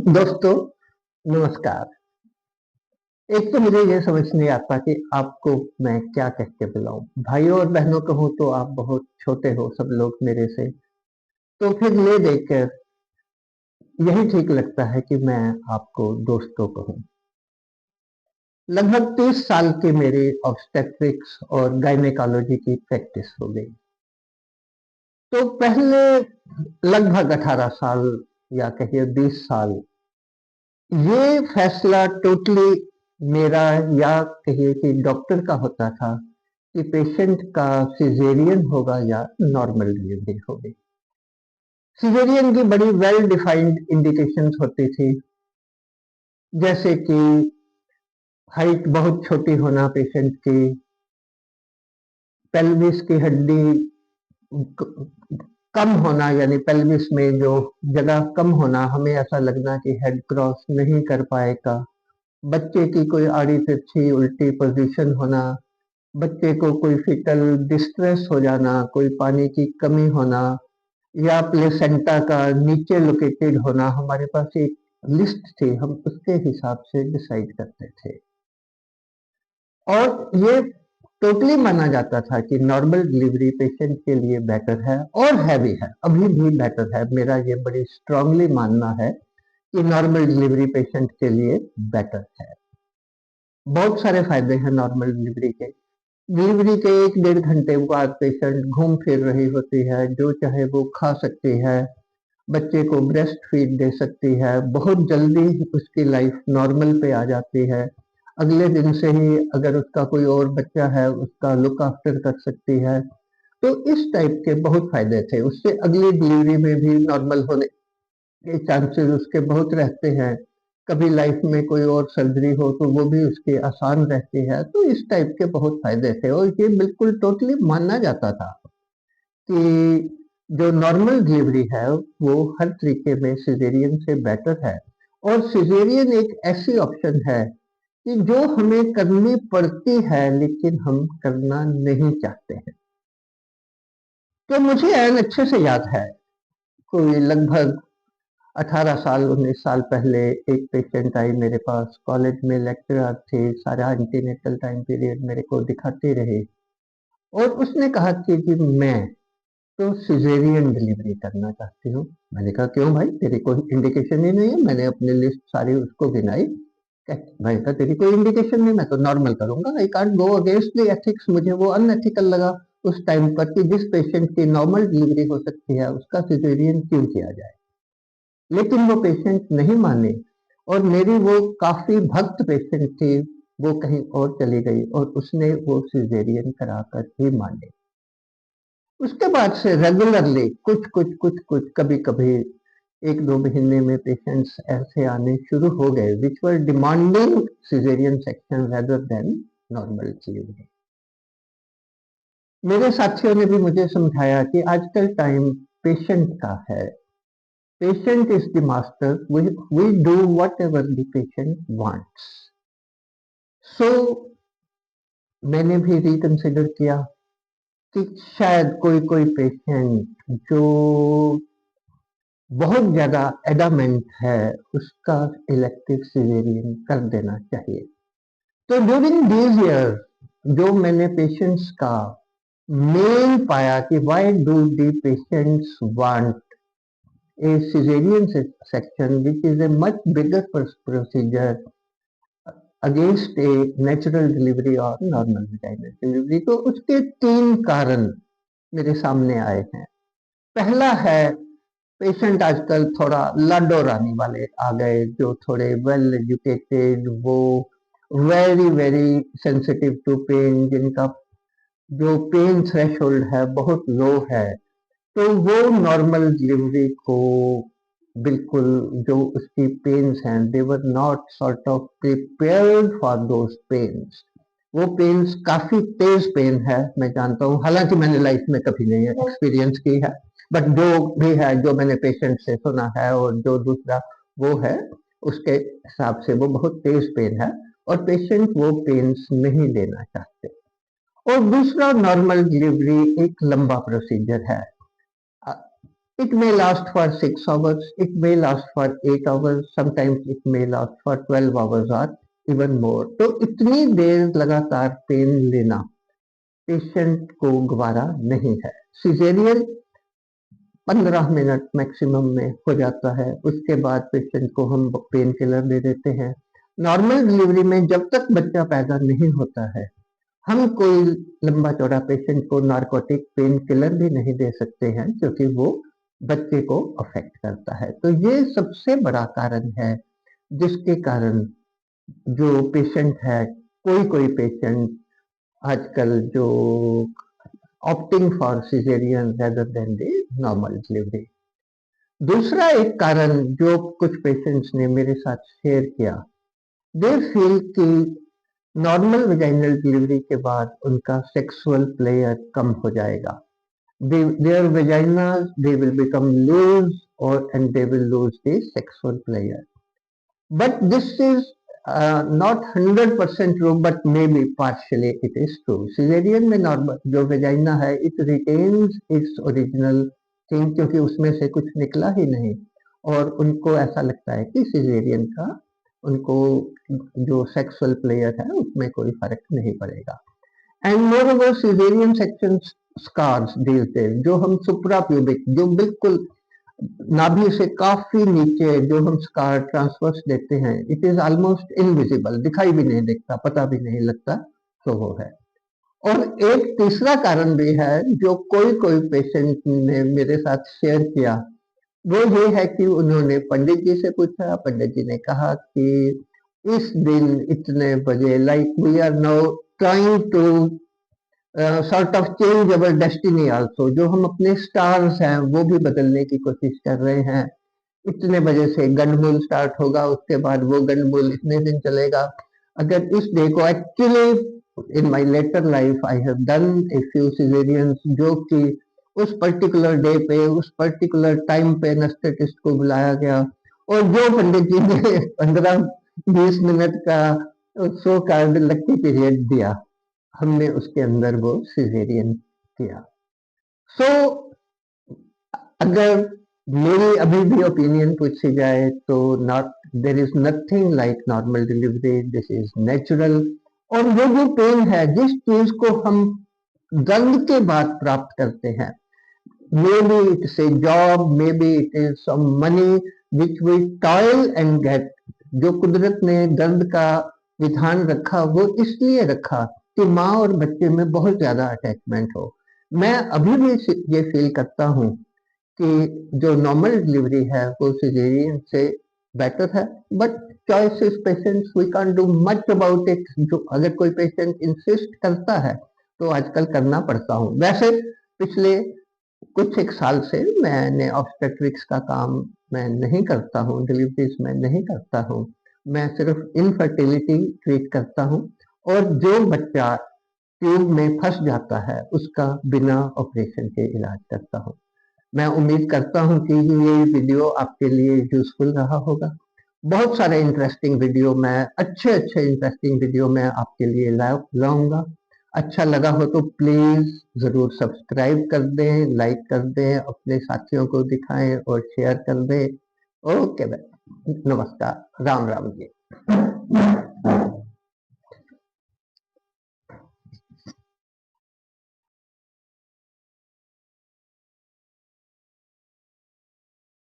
दोस्तों, नमस्कार। एक तो मुझे ये समझ नहीं आता कि आपको मैं क्या कह के बुलाऊँ। भाइयों और बहनों कहूँ तो आप बहुत छोटे हो सब लोग मेरे से, तो फिर ले देकर यही ठीक लगता है कि मैं आपको दोस्तों कहूँ। लगभग 30 साल की मेरी ऑब्स्टेट्रिक्स और गायनेकोलॉजी की प्रैक्टिस हो गई। तो पहले लगभग 18 साल या कहिए 20 साल ये फैसला टोटली मेरा या कहिए कि डॉक्टर का होता था कि पेशेंट का सिजेरियन होगा या नॉर्मल डिलीवरी होगी। सिजेरियन की बड़ी वेल डिफाइंड इंडिकेशंस होती थी, जैसे कि हाइट बहुत छोटी होना पेशेंट की, पेल्विस की हड्डी कम होना, यानी पेल्विस में जो जगह कम होना, हमें ऐसा लगना कि हेड क्रॉस नहीं कर पाएगा। बच्चे की कोई आड़ी तिरछी उल्टी पोजीशन होना, बच्चे को कोई फिटल डिस्ट्रेस हो जाना, कोई पानी की कमी होना या प्लेसेंटा का नीचे लोकेटेड होना। हमारे पास एक लिस्ट थी, हम उसके हिसाब से डिसाइड करते थे। और ये टोटली माना जाता था कि नॉर्मल डिलीवरी पेशेंट के लिए बेटर है, और है भी है, अभी भी बेटर है। मेरा ये बड़ी स्ट्रांगली मानना है कि नॉर्मल डिलीवरी पेशेंट के लिए बेटर है। बहुत सारे फायदे हैं नॉर्मल डिलीवरी के। डिलीवरी के 1-1.5 घंटे बाद पेशेंट घूम फिर रही होती है, जो चाहे वो खा सकती है, बच्चे को ब्रेस्ट फीड दे सकती है, बहुत जल्दी उसकी लाइफ नॉर्मल पे आ जाती है। अगले दिन से ही अगर उसका कोई और बच्चा है उसका लुक आफ्टर कर सकती है। तो इस टाइप के बहुत फायदे थे। उससे अगली डिलीवरी में भी नॉर्मल होने के चांसेस उसके बहुत रहते हैं। कभी लाइफ में कोई और सर्जरी हो तो वो भी उसकी आसान रहती है। तो इस टाइप के बहुत फायदे थे, और ये बिल्कुल टोटली माना जाता था कि जो नॉर्मल डिलीवरी है वो हर तरीके में सिजेरियन से बेटर है। और सिजेरियन एक ऐसी ऑप्शन है कि जो हमें करनी पड़ती है लेकिन हम करना नहीं चाहते हैं। तो मुझे एन अच्छे से याद है, कोई लगभग 18 साल 19 साल पहले एक पेशेंट आई मेरे पास। कॉलेज में लेक्चरर थे, सारा एंटीनेटल टाइम पीरियड मेरे को दिखाती रही, और उसने कहा कि जी मैं तो सिजेरियन डिलीवरी करना चाहती हूँ। मैंने कहा क्यों भाई, तेरी कोई इंडिकेशन ही नहीं है। मैंने अपनी लिस्ट सारी उसको गिनाई। भाई का तेरी कोई इंडिकेशन नहीं, मैं तो नॉर्मल करूंगा। I can't go against the ethics. मुझे वो अनएथिकल लगा उस टाइम पर कि जिस पेशेंट की नॉर्मल डिलीवरी हो सकती है उसका सिजेरियन क्यों किया जाए। लेकिन वो पेशेंट नहीं माने, और मेरी वो काफी भक्त पेशेंट थी, वो कहीं और चली गई और उसने वो सिजेरियन कराकर ही माने। उसके बाद से रेगुलरली कुछ कभी कभी 1-2 महीने में पेशेंट्स ऐसे आने शुरू हो गए which were demanding caesarean section rather than normal delivery. मेरे साथियों ने भी मुझे समझाया कि आजकल टाइम पेशेंट का है। Patient is the master, we do whatever the patient wants. So मैंने भी रिकंसिडर किया कि शायद कोई कोई पेशेंट जो बहुत ज्यादा एडामेंट है उसका इलेक्टिव सिजेरियन कर देना चाहिए। तो ड्यूरिंग दीज ईयर जो मैंने पेशेंट्स का मेन पाया कि why do the patients want a caesarean section which is a much bigger procedure against a natural delivery और नॉर्मल वेजाइनल डिलीवरी। तो उसके 3 कारण मेरे सामने आए हैं। पहला है, पेशेंट आजकल थोड़ा लाडो रानी वाले आ गए, जो थोड़े वेल एजुकेटेड, वो very very sensitive to pain, जिनका जो पेन थ्रेशोल्ड है बहुत लो है। तो वो नॉर्मल डिलीवरी को बिल्कुल, जो उसकी पेन्स हैं, they were not sort of prepared for those pains. वो पेन्स काफी तेज पेन है, मैं जानता हूँ, हालांकि मैंने लाइफ में कभी नहीं एक्सपीरियंस की है, बट जो भी है, जो मैंने पेशेंट से सुना है और जो दूसरा वो है उसके हिसाब से वो बहुत तेज पेन है, और पेशेंट वो पेन्स नहीं लेना चाहते। और दूसरा, नॉर्मल डिलीवरी एक लंबा प्रोसीजर है। It may last for 6 hours, it may last for 8 hours, sometimes it may last for 12 hours or even more. तो इतनी देर लगातार पेन लेना पेशेंट को गवारा नहीं है। सिजेरियन 15 मिनट मैक्सिमम में हो जाता है, उसके बाद पेशेंट को हम पेन किलर दे देते हैं। नॉर्मल डिलीवरी में जब तक बच्चा पैदा नहीं होता है, हम कोई लंबा चौड़ा पेशेंट को नार्कोटिक पेन किलर भी नहीं दे सकते हैं, क्योंकि वो बच्चे को अफेक्ट करता है। तो ये सबसे बड़ा कारण है जिसके कारण जो पेशेंट है, कोई पेशेंट आजकल जो opting for caesarean rather than the normal delivery. दूसरा एक कारण जो कुछ पेशेंट्स ने मेरे साथ शेयर किया, दे फील कि नॉर्मल वेजाइनल डिलीवरी के बाद उनका सेक्सुअल प्लेयर कम हो जाएगा। Their vaginas, they will become loose and they will lose the sexual pleasure. But this is not 100% true, but maybe partially it is true. Cesarean में normal जो vagina है, it retains its original thing, क्योंकि उसमें से कुछ निकला ही नहीं, और उनको ऐसा लगता है कि cesarean का उनको जो सेक्सुअल प्लेयर है उसमें कोई फर्क नहीं पड़ेगा। एंड मोreover cesarean section स्कार्स दिलते जो हम सुप्राप्यूबिक जो बिल्कुल नाभि से काफी नीचे जो हम स्कार ट्रांसवर्स देते हैं, इट इज ऑलमोस्ट इनविजिबल, दिखाई भी नहीं देता, पता भी नहीं लगता, तो वो है। और एक तीसरा कारण भी है जो कोई पेशेंट ने मेरे साथ शेयर किया, वो ये है कि उन्होंने पंडित जी से पूछा, पंडित जी ने कहा कि इस दिन इतने बजे, like we are now trying to sort of change our destiny also, जो हम अपने स्टार्स हैं वो भी बदलने की कोशिश कर रहे हैं। इतने बजे से गंडमूल स्टार्ट होगा, उसके बाद वो गंडमूल इतने दिन चलेगा। अगर इस डे को actually in my later life I have done a few cesareans, जो कि उस पर्टिकुलर डे पे उस पर्टिकुलर टाइम पे एनेस्थेटिस्ट को बुलाया गया, और जो पंडित जी ने 15-20 मिनट का सो कार्ड लकी पीरियड दिया, हमने उसके अंदर वो सिजेरियन किया। सो अगर मेरी अभी भी ओपिनियन पूछी जाए तो not there is nothing like normal delivery, this is natural. और वो जो पेन है, जिस चीज को हम दर्द के बाद प्राप्त करते हैं, maybe it's a job, maybe it is some money which we toil and get, जो कुदरत ने दर्द का विधान रखा वो इसलिए रखा कि माँ और बच्चे में बहुत ज्यादा अटैचमेंट हो। मैं अभी भी ये फील करता हूँ कि जो नॉर्मल डिलीवरी है वो सिजेरियन से बेटर है, but choice is patients, we can't do much about it. जो अगर कोई पेशेंट इंसिस्ट करता है तो आजकल करना पड़ता हूँ। वैसे पिछले कुछ एक साल से मैंने ऑब्स्टेट्रिक्स का काम मैं नहीं करता हूँ, डिलीवरीज में नहीं करता हूँ, मैं सिर्फ इनफर्टिलिटी ट्रीट करता हूँ, और जो बच्चा ट्यूब में फंस जाता है उसका बिना ऑपरेशन के इलाज करता हूँ। मैं उम्मीद करता हूँ कि ये वीडियो आपके लिए यूजफुल रहा होगा। बहुत सारे इंटरेस्टिंग वीडियो मैं अच्छे इंटरेस्टिंग वीडियो मैं आपके लिए लाऊंगा। अच्छा लगा हो तो प्लीज जरूर सब्सक्राइब कर दें, लाइक कर दें, अपने साथियों को दिखाएं और शेयर कर दें। ओके, नमस्कार, राम राम जी।